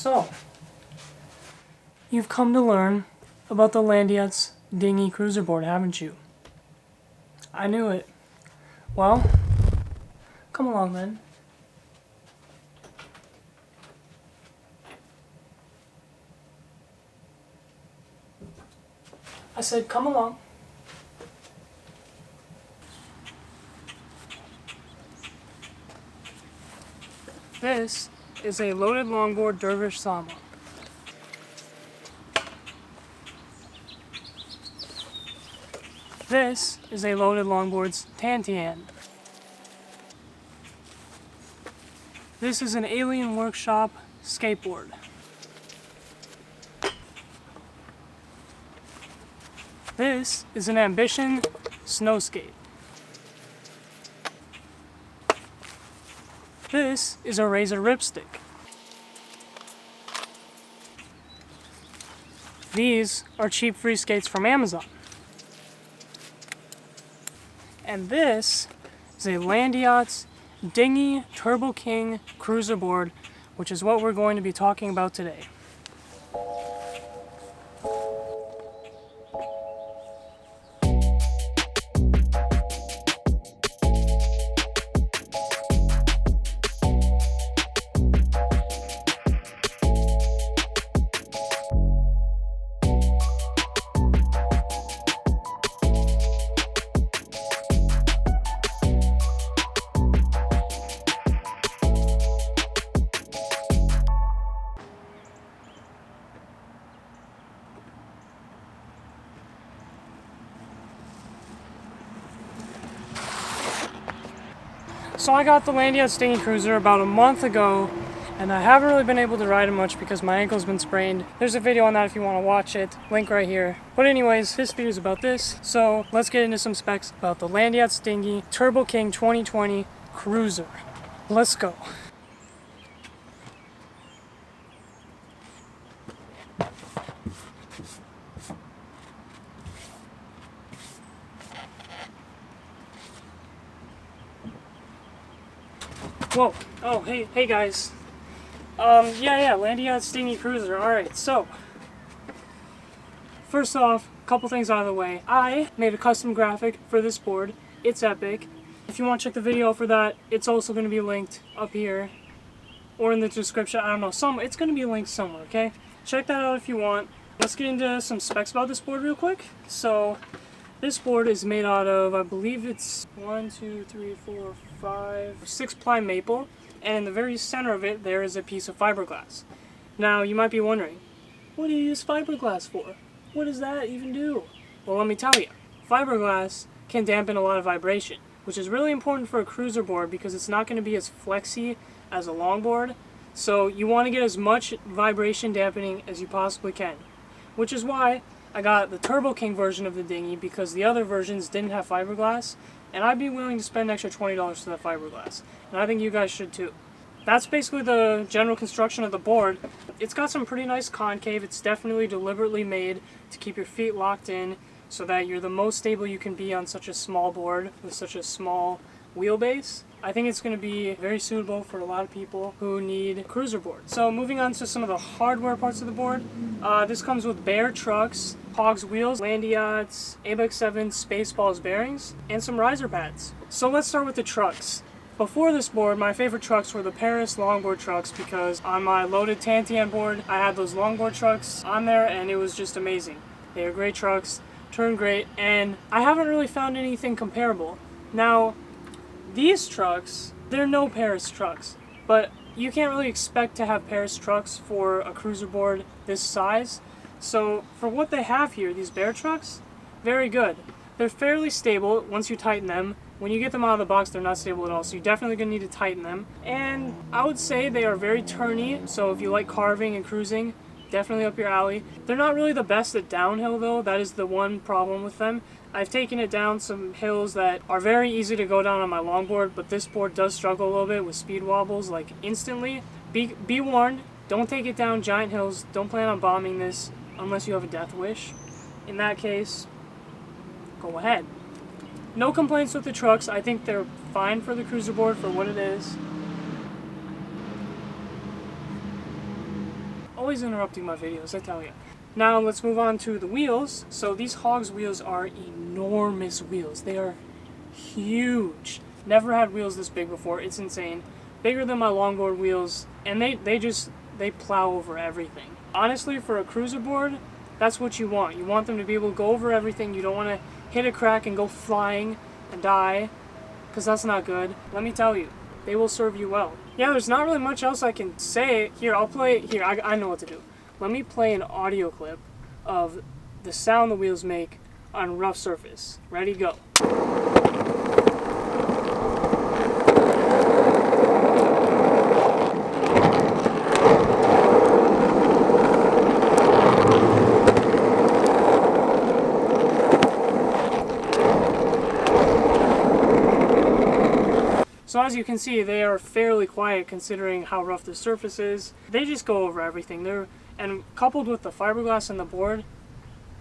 So, you've come to learn about the Landyachtz Dinghy cruiser board, haven't you? I knew it. Well, come along then. I said, come along. This is a loaded longboard dervish sama. This is a loaded longboard's Tien. This is an Alien Workshop skateboard. This is an Ambition snow skate. This is a Razor ripstick. These are cheap free skates from Amazon. And this is a Landyachtz Dinghy Turbo King cruiser board, which is what we're going to be talking about today. So I got the Landyachtz Dinghy cruiser about a month ago, and I haven't really been able to ride it much because my ankle's been sprained. There's a video on that if you want to watch it, link right here. But anyways, this video is about this, so let's get into some specs about the Landyachtz Dinghy Turbo King 2020 cruiser. Let's go. Whoa, oh, hey guys. Landyachtz Dinghy cruiser. Alright, so, first off, a couple things out of the way. I made a custom graphic for this board. It's epic. If you want to check the video for that, it's also going to be linked up here, or in the description, I don't know, it's going to be linked somewhere, okay? Check that out if you want. Let's get into some specs about this board real quick. So, this board is made out of, I believe it's 6-ply maple, and in the very center of it there is a piece of fiberglass. Now you might be wondering, what do you use fiberglass for? What does that even do? Well, let me tell you, fiberglass can dampen a lot of vibration, which is really important for a cruiser board because it's not going to be as flexy as a longboard, so you want to get as much vibration dampening as you possibly can, which is why I got the Turbo King version of the dinghy because the other versions didn't have fiberglass, and I'd be willing to spend an extra $20 for that fiberglass, and I think you guys should too. That's basically the general construction of the board. It's got some pretty nice concave. It's definitely deliberately made to keep your feet locked in so that you're the most stable you can be on such a small board with such a small wheelbase. I think it's going to be very suitable for a lot of people who need cruiser boards. So moving on to some of the hardware parts of the board, this comes with bare trucks, Hogs wheels, Landyachtz, ABEX 7 Spaceballs bearings, and some riser pads. So let's start with the trucks. Before this board, my favorite trucks were the Paris longboard trucks because on my loaded Tien board, I had those longboard trucks on there and it was just amazing. They are great trucks, turn great, and I haven't really found anything comparable. Now, these trucks, they're no Paris trucks, but you can't really expect to have Paris trucks for a cruiser board this size. So for what they have here, these bear trucks, very good. They're fairly stable once you tighten them. When you get them out of the box, they're not stable at all, so you're definitely going to need to tighten them. And I would say they are very turny, so if you like carving and cruising, definitely up your alley. They're not really the best at downhill though, that is the one problem with them. I've taken it down some hills that are very easy to go down on my longboard, but this board does struggle a little bit with speed wobbles, like instantly. Be warned, don't take it down giant hills, don't plan on bombing this unless you have a death wish. In that case, go ahead. No complaints with the trucks, I think they're fine for the cruiser board for what it is. Always interrupting my videos, I tell you. Now let's move on to the wheels. So these Hogs wheels are enormous wheels. They are huge. Never had wheels this big before. It's insane. Bigger than my longboard wheels, and they plow over everything. Honestly, for a cruiser board, that's what you want. You want them to be able to go over everything. You don't want to hit a crack and go flying and die, because that's not good. Let me tell you, they will serve you well. Yeah, there's not really much else I can say. Here, I'll play. Here, I know what to do. Let me play an audio clip of the sound the wheels make on rough surface. Ready, go. So as you can see, they are fairly quiet considering how rough the surface is. They just go over everything. And coupled with the fiberglass and the board,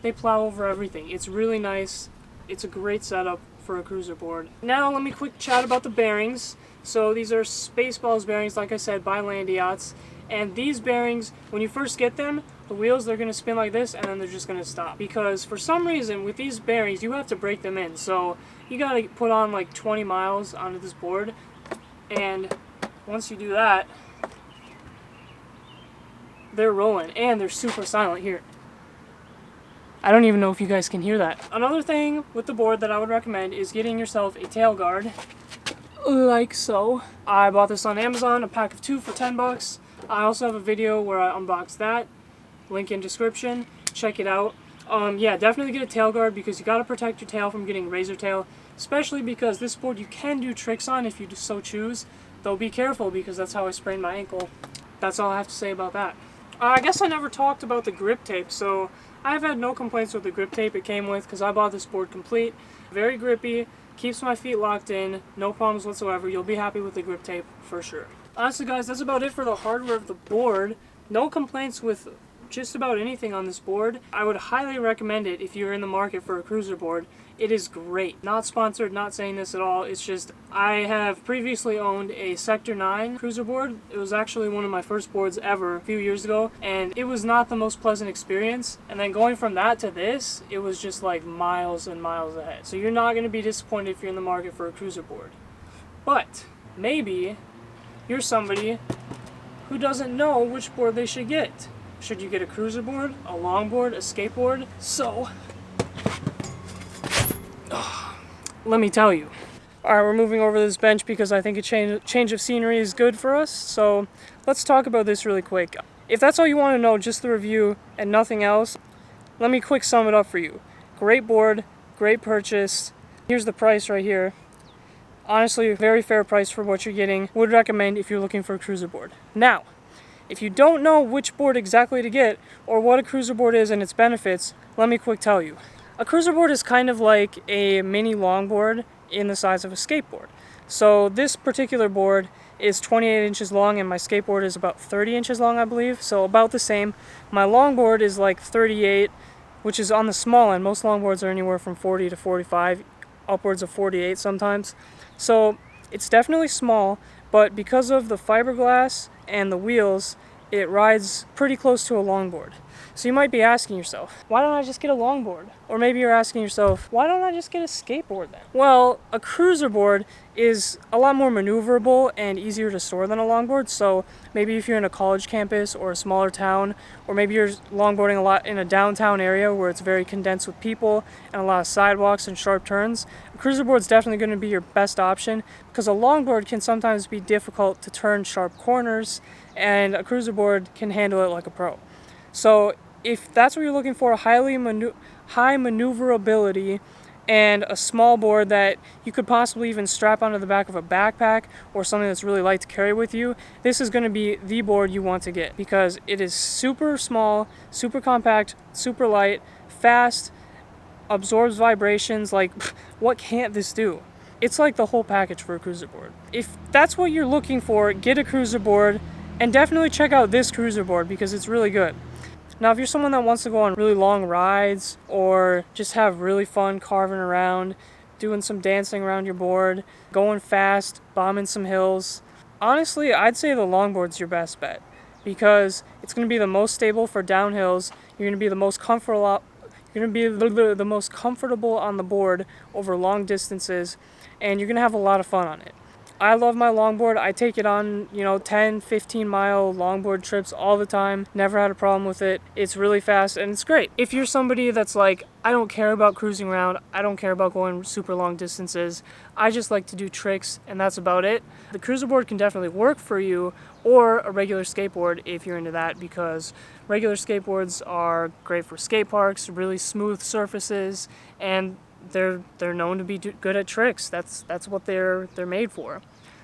they plow over everything. It's really nice. It's a great setup for a cruiser board. Now let me quick chat about the bearings. So these are Spaceballs bearings, like I said, by Landyachtz. And these bearings, when you first get them, the wheels, they're going to spin like this and then they're just going to stop. Because for some reason, with these bearings, you have to break them in. So you got to put on like 20 miles onto this board. And once you do that, they're rolling. And they're super silent here. I don't even know if you guys can hear that. Another thing with the board that I would recommend is getting yourself a tail guard. Like so. I bought this on Amazon, a pack of 2 for 10 bucks. I also have a video where I unboxed that. Link in description. Check it out. Yeah, definitely get a tail guard because you gotta protect your tail from getting razor tail, especially because this board you can do tricks on if you so choose. Though be careful because that's how I sprained my ankle. That's all I have to say about that. I guess I never talked about the grip tape, so I've had no complaints with the grip tape it came with because I bought this board complete. Very grippy, keeps my feet locked in, no problems whatsoever. You'll be happy with the grip tape for sure. Honestly guys, that's about it for the hardware of the board. No complaints with just about anything on this board. I would highly recommend it if you're in the market for a cruiser board. It is great. Not sponsored, not saying this at all. It's just I have previously owned a Sector 9 cruiser board. It was actually one of my first boards ever a few years ago, and it was not the most pleasant experience. And then going from that to this, it was just like miles and miles ahead. So you're not going to be disappointed if you're in the market for a cruiser board. But maybe you're somebody who doesn't know which board they should get. Should you get a cruiser board, a longboard, a skateboard? So, let me tell you. Alright, we're moving over this bench because I think a change of scenery is good for us. So, let's talk about this really quick. If that's all you want to know, just the review and nothing else, let me quick sum it up for you. Great board, great purchase. Here's the price right here. Honestly, very fair price for what you're getting. Would recommend if you're looking for a cruiser board. Now, if you don't know which board exactly to get or what a cruiser board is and its benefits, let me quick tell you. A cruiser board is kind of like a mini longboard in the size of a skateboard. So this particular board is 28 inches long and my skateboard is about 30 inches long, I believe. So about the same. My longboard is like 38, which is on the small end. Most longboards are anywhere from 40 to 45, upwards of 48 sometimes. So it's definitely small, but because of the fiberglass and the wheels, it rides pretty close to a longboard. So you might be asking yourself, why don't I just get a longboard? Or maybe you're asking yourself, why don't I just get a skateboard then? Well, a cruiser board is a lot more maneuverable and easier to store than a longboard. So maybe if you're in a college campus or a smaller town, or maybe you're longboarding a lot in a downtown area where it's very condensed with people and a lot of sidewalks and sharp turns, a cruiser board is definitely going to be your best option because a longboard can sometimes be difficult to turn sharp corners and a cruiser board can handle it like a pro. So if that's what you're looking for, high maneuverability and a small board that you could possibly even strap onto the back of a backpack or something that's really light to carry with you, this is going to be the board you want to get because it is super small, super compact, super light, fast, absorbs vibrations. Like, what can't this do? It's like the whole package for a cruiser board. If that's what you're looking for, get a cruiser board and definitely check out this cruiser board because it's really good. Now, if you're someone that wants to go on really long rides or just have really fun carving around, doing some dancing around your board, going fast, bombing some hills, honestly, I'd say the longboard's your best bet because It's going to be the most stable for downhills. You're going to be the most comfortable. You're going to be the most comfortable on the board over long distances, and you're going to have a lot of fun on it. I love my longboard. I take it on, 10, 15 mile longboard trips all the time. Never had a problem with it. It's really fast and it's great. If you're somebody that's like, I don't care about cruising around, I don't care about going super long distances, I just like to do tricks and that's about it, the cruiser board can definitely work for you, or a regular skateboard if you're into that, because regular skateboards are great for skate parks, really smooth surfaces, and they're known to be good at tricks. That's what they're made for.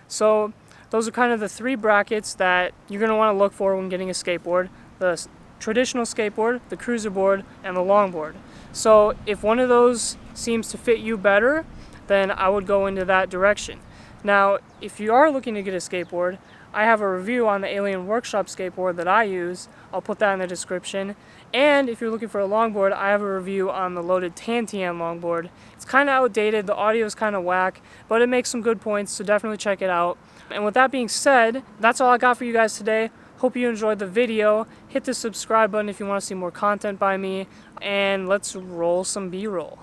So those are kind of the three brackets that you're going to want to look for when getting a skateboard: the traditional skateboard, the cruiser board, and the longboard. So if one of those seems to fit you better, then I would go into that direction. Now, if you are looking to get a skateboard, I have a review on the Alien Workshop skateboard that I use. I'll put that in the description. And if you're looking for a longboard, I have a review on the loaded Tien longboard. It's kind of outdated, the audio is kind of whack, but it makes some good points, so definitely check it out. And with that being said, that's all I got for you guys today. Hope you enjoyed the video. Hit the subscribe button if you want to see more content by me, and let's roll some B-roll.